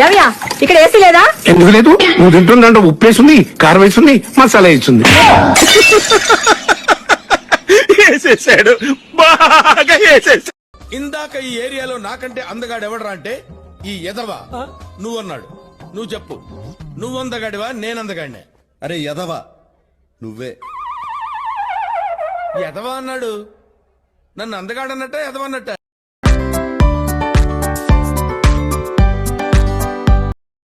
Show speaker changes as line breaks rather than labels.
ఏమయ్యా ఇక్కడ ఏసీ లేదా?
ఎందుకు లేదు? నువ్వు తింటుందంటే ఉప్పు వేసింది, కారం వేసింది, మసాలా వేసింది.
వేసేసాడు, బాగా వేసేసాడు. ఇందాక ఈ ఏరియాలో నాకంటే అందగాడు ఎవడరా అంటే ఈ ఎదవా నువ్వన్నాడు. నువ్వు చెప్పు, నువ్వు అందగాడివా నేనందగాడినే?
అరే యదవా నువ్వే.
ఎదవా అన్నాడు, నన్ను అందగాడన్నట్ట ఎదవన్నట్ట?